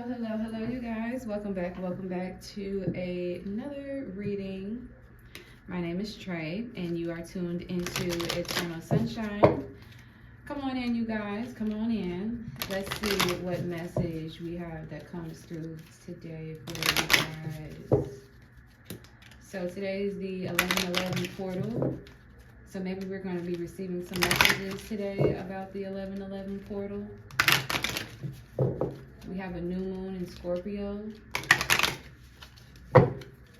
Hello, you guys. Welcome back to another reading. My name is Trey, and you are tuned into Eternal Sunshine. Come on in, you guys. Come on in. Let's see what message we have that comes through today for you guys. So today is the 1111 portal. So maybe we're going to be receiving some messages today about the 1111 portal. We have a new moon in Scorpio.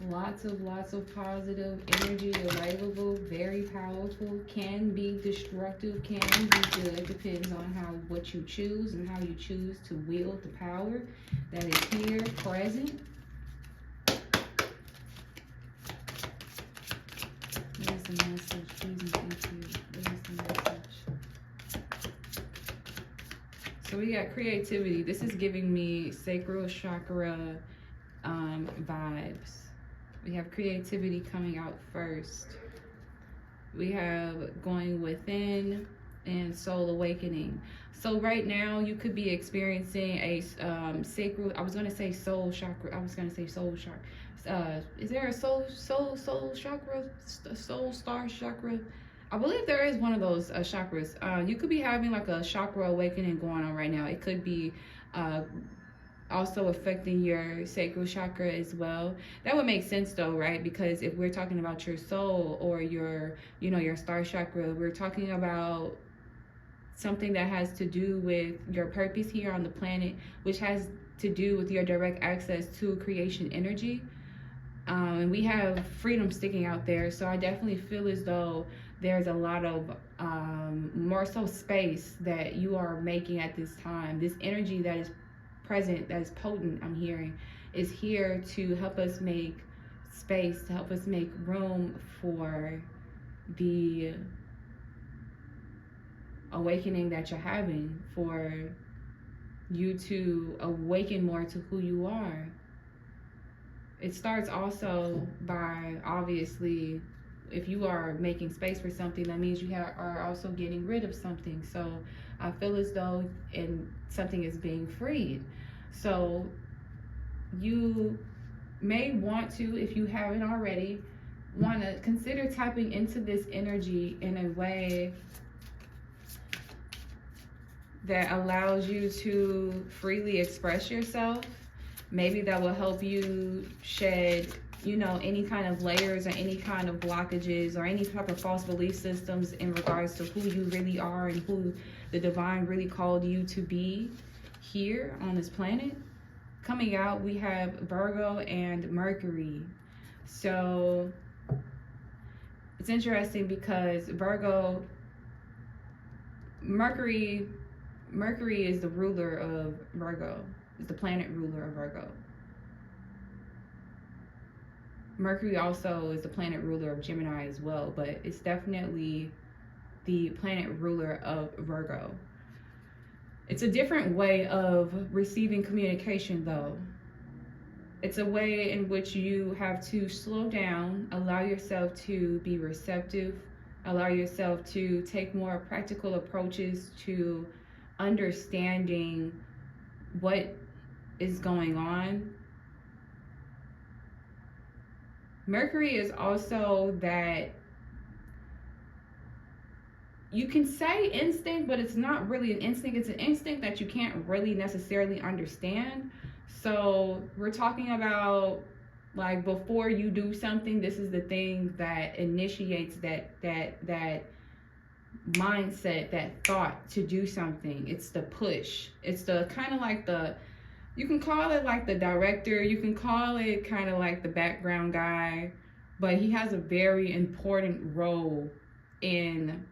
Lots of positive energy available, very powerful, can be destructive, can be good, depends on what you choose and how you choose to wield the power that is here, present. What is the message? Please and thank you. What is the message? So we got creativity. This is giving me sacral chakra vibes. We have creativity coming out first. We have going within and soul awakening. So right now you could be experiencing a sacral, I was going to say soul chakra. Is there a soul chakra, soul star chakra? I believe there is one of those chakras. You could be having like a chakra awakening going on right now. It could be also affecting your sacral chakra as well. That would make sense though, right? Because if we're talking about your soul or your star chakra, we're talking about something that has to do with your purpose here on the planet, which has to do with your direct access to creation energy. And we have freedom sticking out there. So I definitely feel as though there's a lot of more so space that you are making at this time. This energy that is present, that is potent, I'm hearing, is here to help us make space, to help us make room for the awakening that you're having, for you to awaken more to who you are. It starts also by, obviously, if you are making space for something, that means you are also getting rid of something. So I feel as though something is being freed. So you may want to, if you haven't already, want to consider tapping into this energy in a way that allows you to freely express yourself. Maybe that will help you shed any kind of layers or any kind of blockages or any type of false belief systems in regards to who you really are and who the divine really called you to be here on this planet. Coming out, we have Virgo and Mercury. So it's interesting because Mercury is the ruler of Virgo, is the planet ruler of Virgo. Mercury also is the planet ruler of Gemini as well, but it's definitely the planet ruler of Virgo. It's a different way of receiving communication though. It's a way in which you have to slow down, allow yourself to be receptive, allow yourself to take more practical approaches to understanding what is going on. Mercury is also that, you can say instinct, but it's not really an instinct. It's an instinct that you can't really necessarily understand. So we're talking about, like, before you do something, this is the thing that initiates that mindset, that thought to do something. It's the push. It's the kind of like you can call it like the director, you can call it kind of like the background guy, but he has a very important role in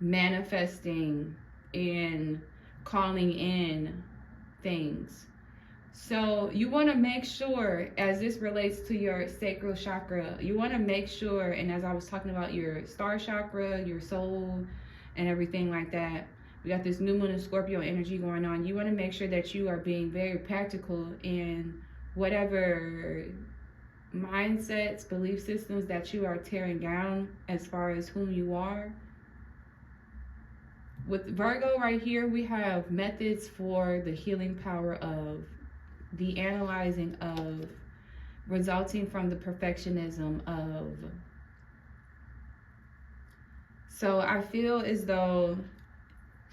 manifesting, in calling in things. So you want to make sure, as this relates to your sacral chakra, you want to make sure, and as I was talking about your star chakra, your soul, and everything like that, we got this new moon and Scorpio energy going on. You want to make sure that you are being very practical in whatever mindsets, belief systems that you are tearing down as far as whom you are. With Virgo right here, we have methods for the healing power of the analyzing of, resulting from the perfectionism of. So I feel as though,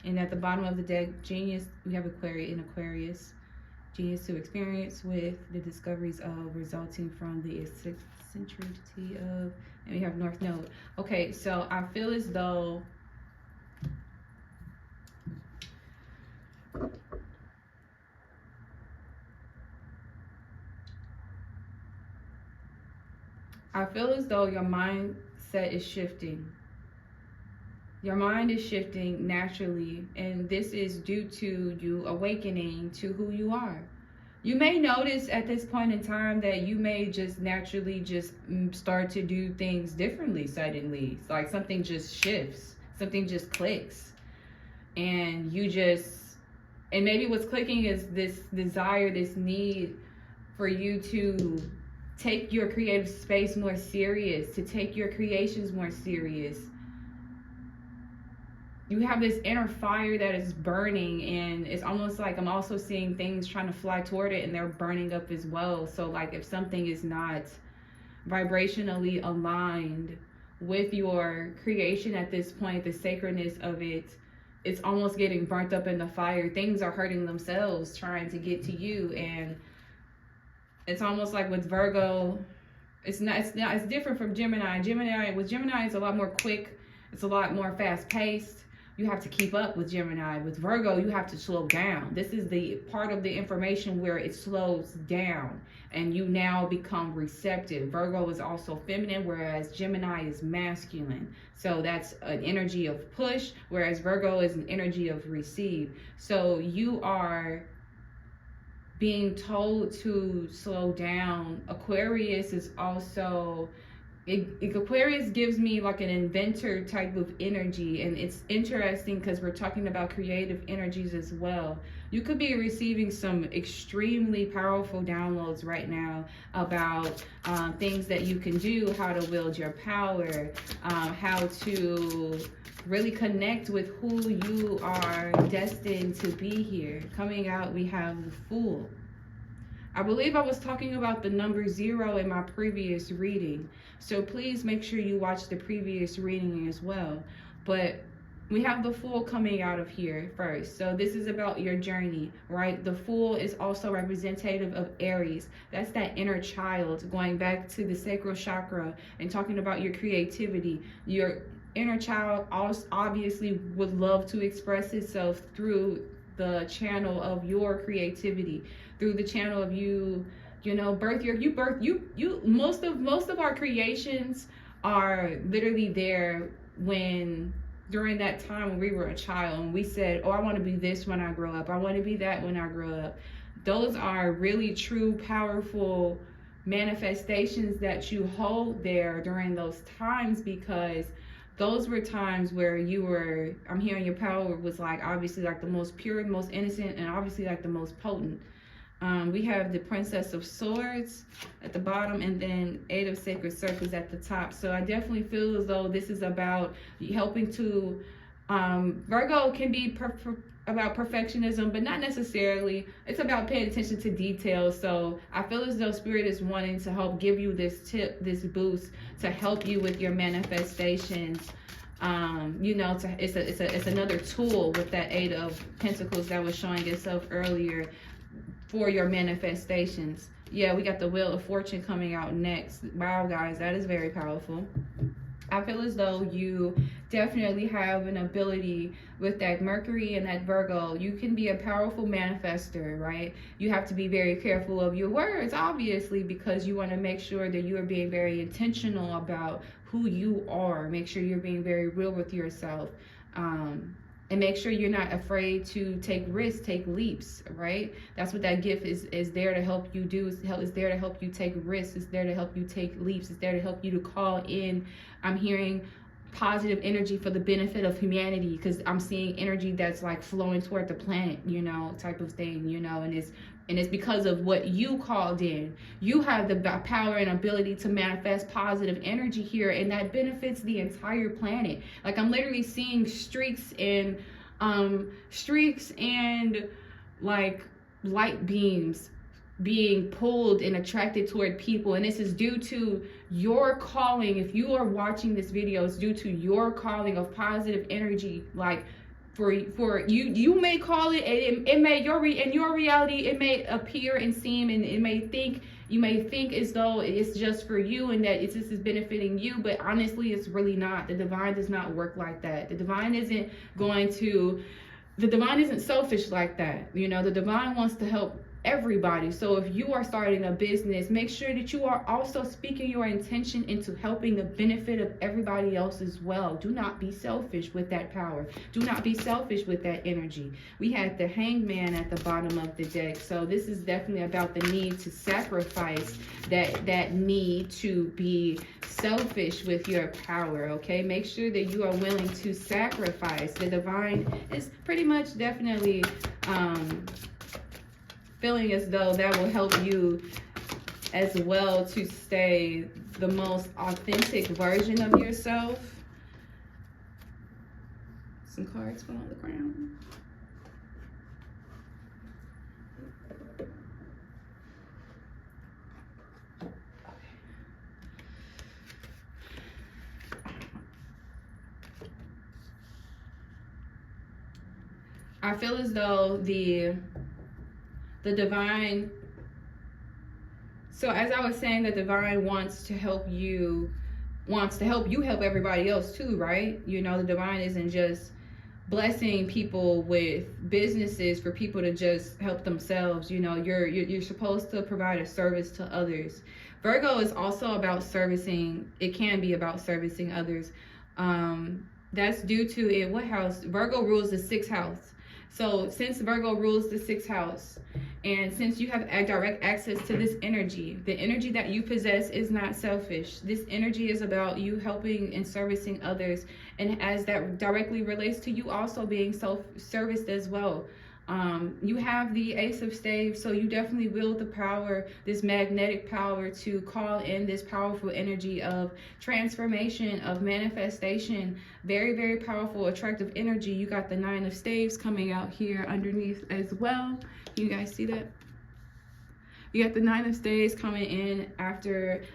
and at the bottom of the deck, genius, we have Aquarius. Genius to experience with the discoveries of, resulting from the eccentricity of, and we have North Node. Okay, so I feel as though your mindset is shifting. Your mind is shifting naturally, and this is due to you awakening to who you are. You may notice at this point in time that you may just naturally just start to do things differently suddenly. It's like something just shifts, something just clicks, and and maybe what's clicking is this desire, this need for you to take your creative space more serious, to take your creations more serious. You have this inner fire that is burning, and it's almost like I'm also seeing things trying to fly toward it and they're burning up as well. So like if something is not vibrationally aligned with your creation at this point, the sacredness of it, it's almost getting burnt up in the fire. Things are hurting themselves trying to get to you. And it's almost like with Virgo, it's different from Gemini. With Gemini, it's a lot more quick. It's a lot more fast paced. You have to keep up with Gemini. With Virgo, you have to slow down. This is the part of the information where it slows down and you now become receptive. Virgo is also feminine, whereas Gemini is masculine. So that's an energy of push, whereas Virgo is an energy of receive. So you are being told to slow down. Aquarius is also, Aquarius gives me like an inventor type of energy, and it's interesting because we're talking about creative energies as well. You could be receiving some extremely powerful downloads right now about things that you can do, how to wield your power, how to really connect with who you are destined to be here. Coming out, we have the Fool. I believe I was talking about the number 0 in my previous reading, so please make sure you watch the previous reading as well. But we have the Fool coming out of here first. So this is about your journey, right? The Fool is also representative of Aries. That's that inner child, going back to the sacral chakra and talking about your creativity. Your inner child obviously would love to express itself through the channel of your creativity, through the channel of most of our creations are literally there during that time when we were a child and we said, oh, I want to be this when I grow up, I want to be that when I grow up. Those are really true, powerful manifestations that you hold there during those times, because those were times where I'm hearing your power was like obviously like the most pure, the most innocent, and obviously like the most potent. We have the Princess of Swords at the bottom, and then 8 of Sacred Circles at the top. So I definitely feel as though this is about helping to, Virgo can be about perfectionism, but not necessarily. It's about paying attention to details. So I feel as though Spirit is wanting to help give you this tip, this boost to help you with your manifestations. It's another tool with that 8 of Pentacles that was showing itself earlier for your manifestations. Yeah, we got the Wheel of Fortune coming out next. Wow, guys, that is very powerful. I feel as though you definitely have an ability with that Mercury and that Virgo. You can be a powerful manifester, right? You have to be very careful of your words, obviously, because you want to make sure that you are being very intentional about who you are. Make sure you're being very real with yourself. And make sure you're not afraid to take risks, take leaps, right? That's what that gift is there to help you do. Is there to help you take risks. It's there to help you take leaps. It's there to help you to call in. I'm hearing positive energy for the benefit of humanity, because I'm seeing energy that's like flowing toward the planet, type of thing, and it's because of what you called in. You have the power and ability to manifest positive energy here, and that benefits the entire planet. Like I'm literally seeing streaks and like light beams being pulled and attracted toward people, and this is due to your calling. If you are watching this video, it's due to your calling of positive energy. Like for you may call it, it may in your reality it may appear and seem, and you may think as though it's just for you and that this is benefiting you, but honestly it's really not. The divine does not work like that. The divine isn't selfish like that. You know, the divine wants to help everybody. So if you are starting a business, make sure that you are also speaking your intention into helping the benefit of everybody else as well. Do not be selfish with that power. Do not be selfish with that energy. We had the Hangman at the bottom of the deck. So this is definitely about the need to sacrifice, that need to be selfish with your power. Okay, make sure that you are willing to sacrifice. The divine is pretty much definitely feeling as though that will help you as well to stay the most authentic version of yourself. Some cards fell on the ground. I feel as though the divine, so as I was saying, the divine wants to help you help everybody else too, right? You know, the divine isn't just blessing people with businesses for people to just help themselves. You know, you're supposed to provide a service to others. Virgo is also about servicing. It can be about servicing others. That's due to it. What house? Virgo rules the 6th house. So since Virgo rules the 6th house, and since you have direct access to this energy, the energy that you possess is not selfish. This energy is about you helping and servicing others. And as that directly relates to you also being self-serviced as well. You have the Ace of Staves, so you definitely wield the power, this magnetic power, to call in this powerful energy of transformation, of manifestation. Very, very powerful, attractive energy. You got the 9 of Staves coming out here underneath as well. You guys see that? You got the 9 of Staves coming in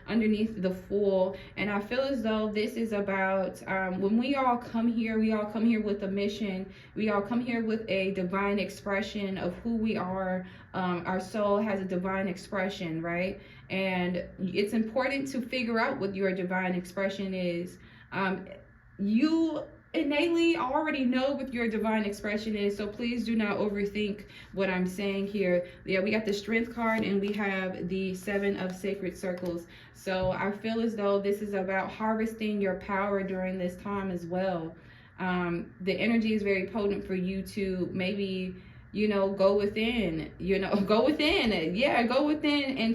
underneath the Fool. And I feel as though this is about, when we all come here with a mission. We all come here with a divine expression of who we are. Our soul has a divine expression, right? And it's important to figure out what your divine expression is. You innately already know what your divine expression is, so please do not overthink what I'm saying here. Yeah, we got the Strength card and we have the 7 of Sacred Circles. So I feel as though this is about harvesting your power during this time as well. The energy is very potent for you to maybe, you know, go within and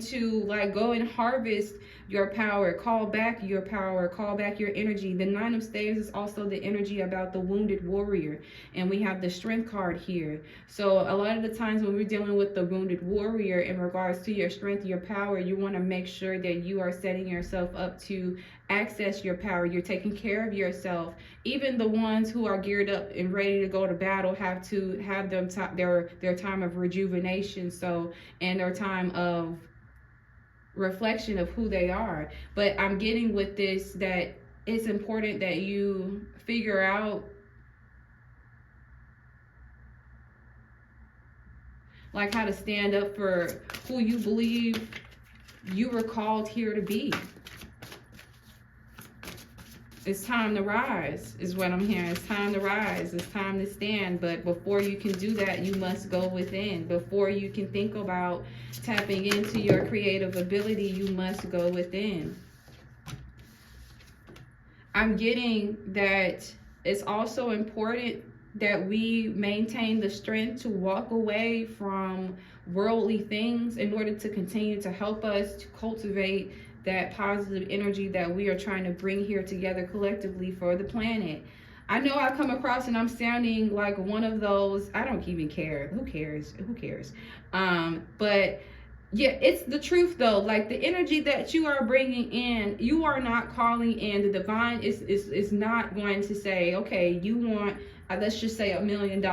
to like go and harvest your power, call back your power, call back your energy. The 9 of Staves is also the energy about the wounded warrior, and we have the Strength card here. So a lot of the times when we're dealing with the wounded warrior in regards to your strength, your power, you want to make sure that you are setting yourself up to access your power. You're taking care of yourself. Even the ones who are geared up and ready to go to battle have to have their time of rejuvenation, so, and their time of reflection of who they are. But I'm getting with this that it's important that you figure out like how to stand up for who you believe you were called here to be. It's time to rise is what I'm hearing. It's time to rise. It's time to stand. But before you can do that, you must go within. Before you can think about tapping into your creative ability, you must go within. I'm getting that it's also important that we maintain the strength to walk away from worldly things in order to continue to help us to cultivate that positive energy that we are trying to bring here together collectively for the planet. I know I come across and I'm sounding like one of those, I don't even care. Who cares? But yeah, it's the truth though. Like the energy that you are bringing in, you are not calling in. The divine is not going to say, okay, you want, let's just say $1 million.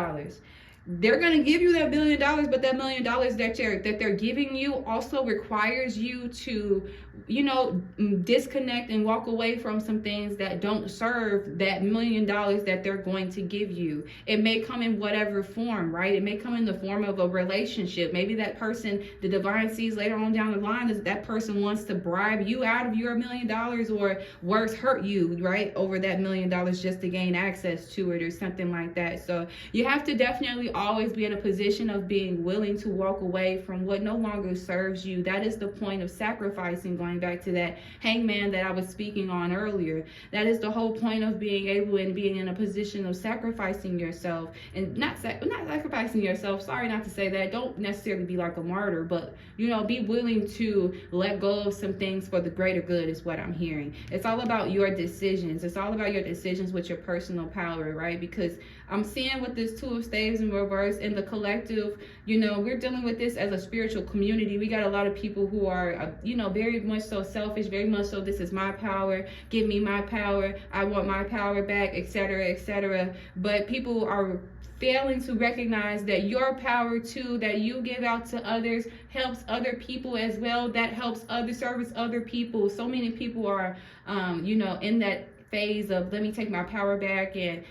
they're going to give you that $1 million, but that $1 million that they're giving you also requires you to, you know, disconnect and walk away from some things that don't serve that $1 million that they're going to give you. It may come in whatever form, right? It may come in the form of a relationship. Maybe that person, the divine sees later on down the line, is that person wants to bribe you out of your $1 million, or worse, hurt you, right, over that $1 million just to gain access to it or something like that. So you have to definitely always be in a position of being willing to walk away from what no longer serves you. That is the point of sacrificing, going back to that hangman that I was speaking on earlier. That is the whole point of being able and being in a position of sacrificing yourself, and not sacrificing yourself, sorry, not to say that, don't necessarily be like a martyr, but, you know, be willing to let go of some things for the greater good is what I'm hearing. It's all about your decisions. It's all about your decisions with your personal power, right? Because I'm seeing with this Two of Staves in reverse in the collective, you know, we're dealing with this as a spiritual community. We got a lot of people who are, you know, very much so selfish, very much so, this is my power, give me my power, I want my power back, etc., etc. But people are failing to recognize that your power too, that you give out to others, helps other people as well. That helps service other people. So many people are, you know, in that phase of, let me take my power back and,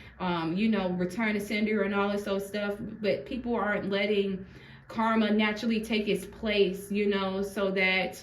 you know, return to sender and all this sort of stuff. But people aren't letting karma naturally take its place, you know, so that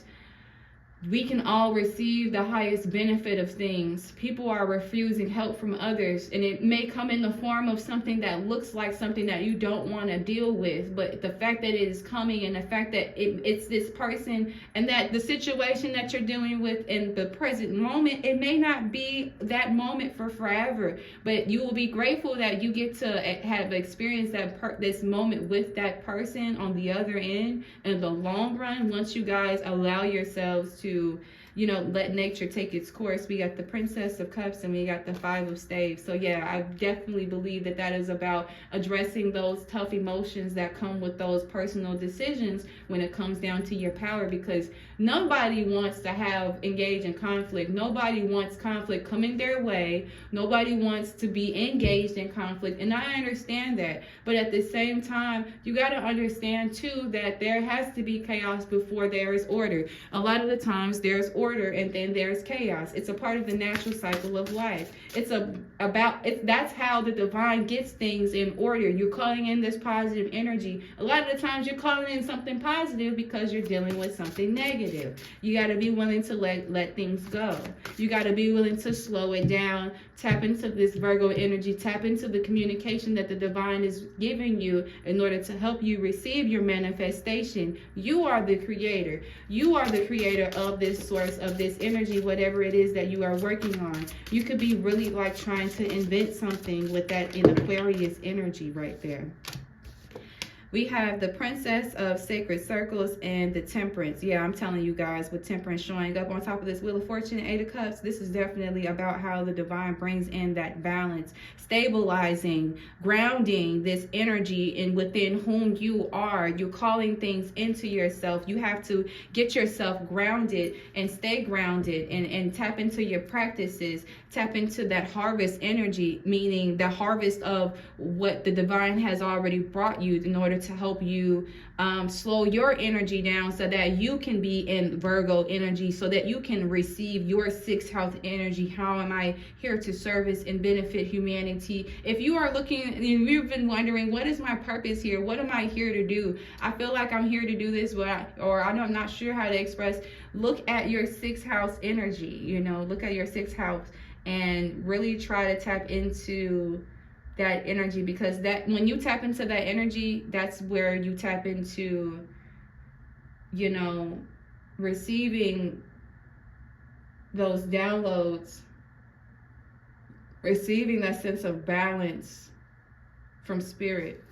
we can all receive the highest benefit of things. People are refusing help from others, and it may come in the form of something that looks like something that you don't want to deal with, but the fact that it is coming, and the fact that it's this person, and that the situation that you're dealing with in the present moment, it may not be that moment for forever, but you will be grateful that you get to have experienced this moment with that person on the other end. In the long run, once you guys allow yourselves to, you know, let nature take its course. We got the Princess of Cups and we got the Five of Staves. So yeah, I definitely believe that that is about addressing those tough emotions that come with those personal decisions when it comes down to your power, because nobody wants to engage in conflict. Nobody wants conflict coming their way. Nobody wants to be engaged in conflict, and I understand that. But at the same time, you got to understand too that there has to be chaos before there is order. A lot of the times there's order and then there's chaos. It's a part of the natural cycle of life. That's how the divine gets things in order. You're calling in this positive energy. A lot of the times you're calling in something positive because you're dealing with something negative. You got to be willing to let things go. You got to be willing to slow it down. Tap into this Virgo energy. Tap into the communication that the divine is giving you in order to help you receive your manifestation. You are the creator. You are the creator of this source, of this energy, whatever it is that you are working on. You could be really like trying to invent something with that in Aquarius energy right there. We have the Princess of Sacred Circles and the Temperance. Yeah, I'm telling you guys, with Temperance showing up on top of this Wheel of Fortune, Eight of Cups, this is definitely about how the divine brings in that balance, stabilizing, grounding this energy in within whom you are. You're calling things into yourself. You have to get yourself grounded and stay grounded and tap into your practices. Tap into that harvest energy, meaning the harvest of what the divine has already brought you in order to help you slow your energy down so that you can be in Virgo energy, so that you can receive your sixth house energy. How am I here to service and benefit humanity? If you are looking, you've been wondering, what is my purpose here? What am I here to do? I feel like I'm here to do this, I'm not sure how to express. Look at your sixth house energy, you know, look at your sixth house and really try to tap into that energy, because that when you tap into that energy, that's where you tap into, you know, receiving those downloads, receiving that sense of balance from spirit.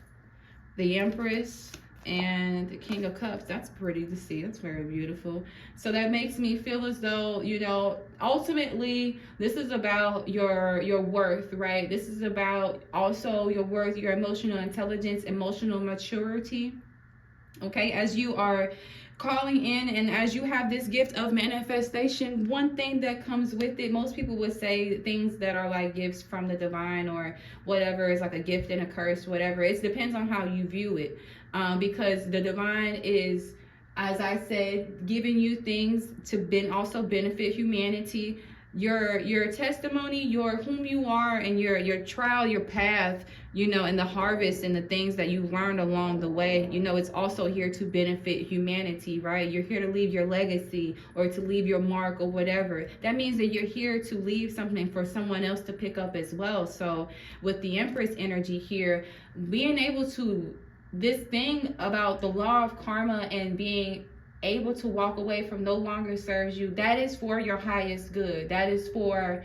The Empress and the King of Cups, that's pretty to see. That's very beautiful. So that makes me feel as though, you know, ultimately this is about your worth, right? This is about also your worth, your emotional intelligence, emotional maturity. Okay, as you are calling in, and as you have this gift of manifestation, one thing that comes with it, most people would say things that are like gifts from the divine or whatever is like a gift and a curse, whatever. It depends on how you view it, because the divine is, as I said, giving you things to also benefit humanity. Your testimony, your whom you are, and your trial, your path, and the harvest and the things that you learned along the way, it's also here to benefit humanity, right? You're here to leave your legacy or to leave your mark or whatever. That means that you're here to leave something for someone else to pick up as well. So with the Empress energy here, being able to, this thing about the law of karma and being able to walk away from no longer serves you, that is for your highest good. That is for,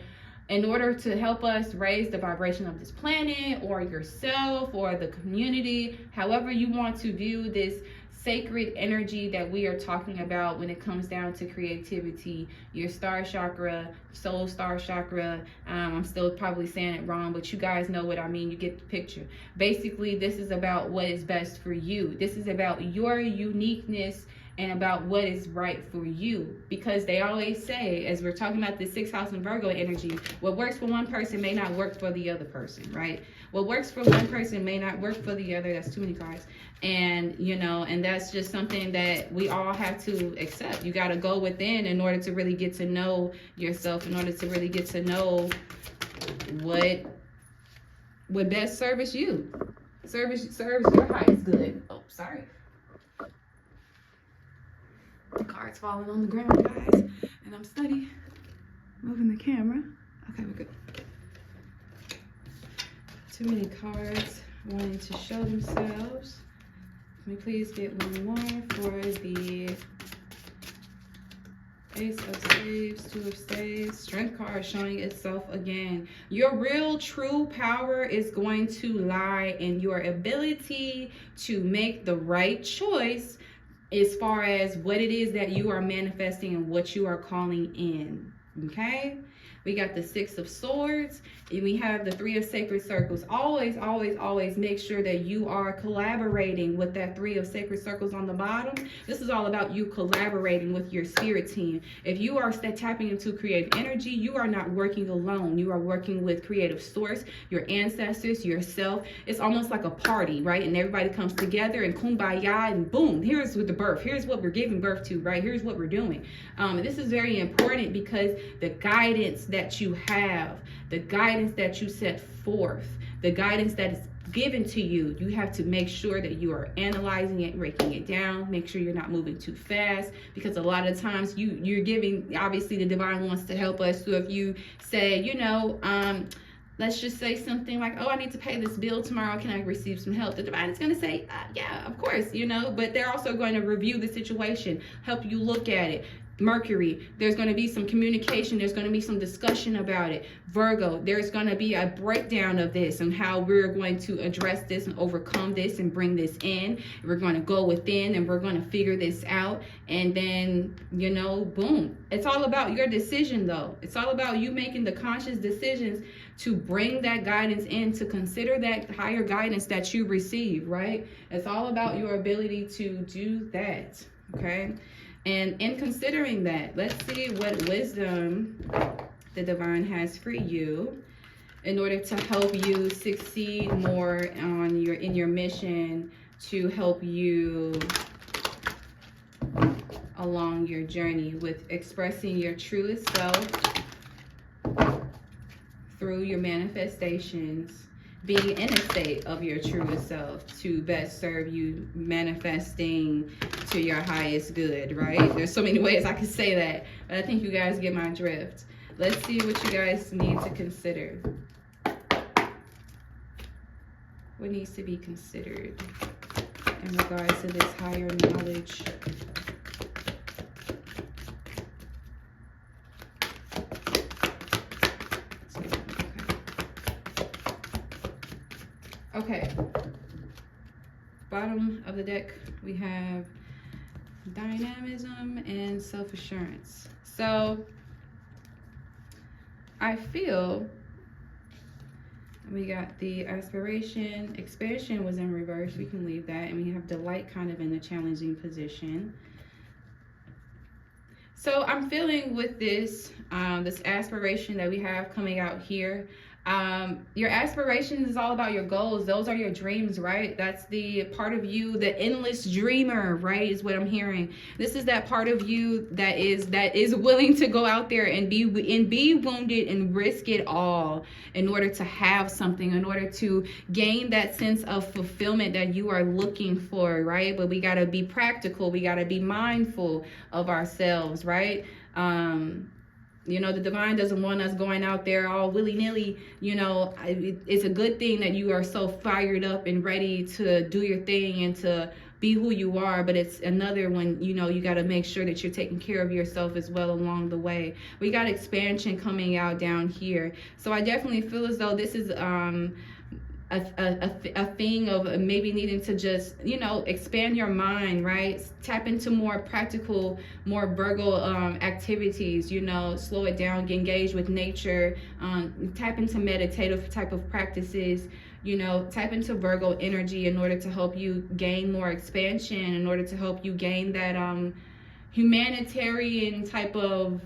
in order to help us raise the vibration of this planet or yourself or the community, however you want to view this sacred energy that we are talking about when it comes down to creativity. Your star chakra, soul star chakra, I'm still probably saying it wrong, but you guys know what I mean. You get the picture. Basically, this is about what is best for you. This is about your uniqueness and about what is right for you, because they always say, as we're talking about the 6th house and Virgo energy, what works for one person may not work for the other person, right? What works for one person may not work for the other. That's too many cards. And and that's just something that we all have to accept. You got to go within in order to really get to know yourself, in order to really get to know what would best serves you, serves your highest good. Oh, sorry. The card's falling on the ground, guys, and I'm steady moving the camera. Okay, we're good. Too many cards wanting to show themselves. Let me please get one more for the Ace of Staves, 2 of Staves, Strength card showing itself again. Your real true power is going to lie in your ability to make the right choice as far as what it is that you are manifesting and what you are calling in, okay? We got the 6 of Swords, and we have the 3 of Sacred Circles. Always, always, always make sure that you are collaborating with that 3 of Sacred Circles on the bottom. This is all about you collaborating with your spirit team. If you are tapping into creative energy, you are not working alone. You are working with creative source, your ancestors, yourself. It's almost like a party, right? And everybody comes together and kumbaya, and boom, here's with the birth. Here's what we're giving birth to, right? Here's what we're doing. This is very important because the guidance that you have, the guidance that you set forth, the guidance that is given to you, you have to make sure that you are analyzing it, breaking it down, make sure you're not moving too fast, because a lot of times you're giving, obviously the divine wants to help us. So if you say, let's just say something like, oh, I need to pay this bill tomorrow, can I receive some help? The divine is going to say, yeah, of course, but they're also going to review the situation, help you look at it. Mercury, there's going to be some communication, there's going to be some discussion about it. Virgo, there's going to be a breakdown of this and how we're going to address this and overcome this and bring this in. We're going to go within and we're going to figure this out, and then boom. It's all about your decision, though. It's all about you making the conscious decisions to bring that guidance in, to consider that higher guidance that you receive, right? It's all about your ability to do that, okay? And in considering that, let's see what wisdom the divine has for you in order to help you succeed more in your mission, to help you along your journey with expressing your truest self through your manifestations, being in a state of your truest self to best serve you, manifesting to your highest good, right? There's so many ways I could say that, but I think you guys get my drift. Let's see what you guys need to consider. What needs to be considered in regards to this higher knowledge? Okay, bottom of the deck, we have dynamism and self-assurance. So I feel we got the aspiration, expansion was in reverse. We can leave that, and we have delight kind of in a challenging position. So I'm feeling with this this aspiration that we have coming out here. Your aspirations is all about your goals. Those are your dreams, right? That's the part of you, the endless dreamer, right? Is what I'm hearing. This is that part of you that is willing to go out there and be wounded and risk it all in order to have something, in order to gain that sense of fulfillment that you are looking for, right? But we gotta be practical. We gotta be mindful of ourselves, right? You know, the divine doesn't want us going out there all willy-nilly. You know, it's a good thing that you are so fired up and ready to do your thing and to be who you are, but it's another when, you know, you got to make sure that you're taking care of yourself as well along the way. We got expansion coming out down here. So I definitely feel as though this is a thing of maybe needing to just, you know, expand your mind, right? Tap into more practical, more Virgo activities, you know, slow it down, get engaged with nature, tap into meditative type of practices, you know, tap into Virgo energy in order to help you gain more expansion, in order to help you gain that humanitarian type of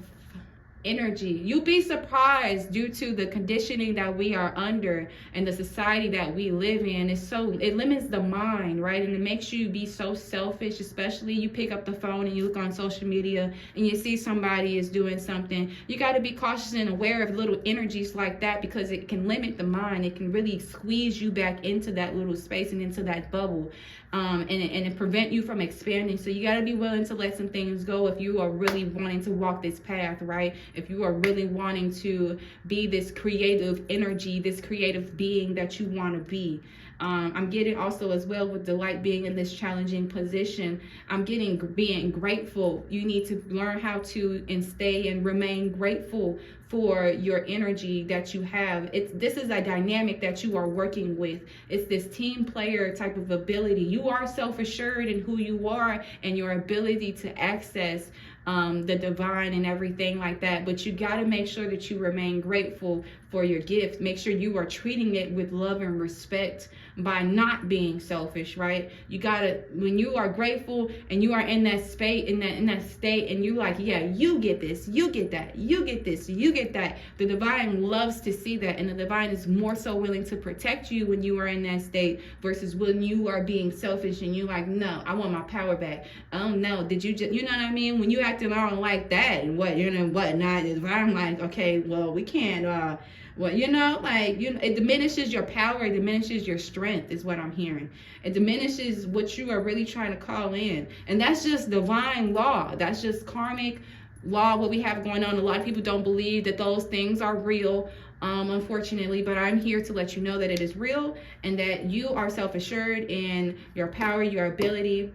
energy. You'll be surprised due to the conditioning that we are under and the society that we live in. It limits the mind, right? And it makes you be so selfish, especially you pick up the phone and you look on social media and you see somebody is doing something. You got to be cautious and aware of little energies like that, because it can limit the mind. It can really squeeze you back into that little space and into that bubble. And it prevent you from expanding. So you got to be willing to let some things go if you are really wanting to walk this path, right? If you are really wanting to be this creative energy, this creative being that you want to be. I'm getting also as well with delight being in this challenging position. I'm getting being grateful. You need to learn how to and stay and remain grateful for your energy that you have. This is a dynamic that you are working with. It's this team player type of ability. You are self-assured in who you are and your ability to access the divine and everything like that, but you got to make sure that you remain grateful for your gift. Make sure you are treating it with love and respect by not being selfish, right? You got to, when you are grateful and you are in that space, in that state, and you're like, yeah, you get this, you get that, you get this, you get that. The divine loves to see that, and the divine is more so willing to protect you when you are in that state versus when you are being selfish and you're like, no, I want my power back. Oh no, did you just, you know what I mean? When you acting on like that and what, you know, whatnot, the divine like, okay, well, we can't, well, you know, like, you know, it diminishes your power, it diminishes your strength, is what I'm hearing. It diminishes what you are really trying to call in. And that's just divine law. That's just karmic law, what we have going on. A lot of people don't believe that those things are real, unfortunately, but I'm here to let you know that it is real and that you are self-assured in your power, your ability.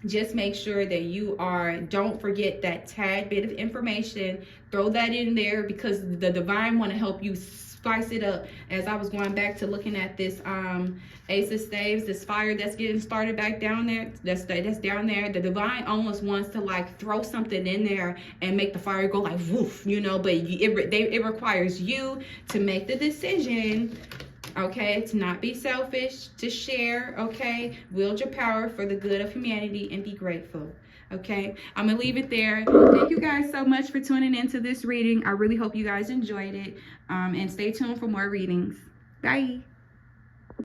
Just make sure that you don't forget that tad bit of information. Throw that in there, because the divine want to help you spice it up. As I was going back to looking at this Ace of Staves, this fire that's getting started back down there, that's down there, the divine almost wants to like throw something in there and make the fire go like woof, you know, but it requires you to make the decision, okay, to not be selfish, to share, okay, wield your power for the good of humanity and be grateful. Okay, I'm gonna leave it there. Thank you guys so much for tuning into this reading. I really hope you guys enjoyed it, and stay tuned for more readings. Bye.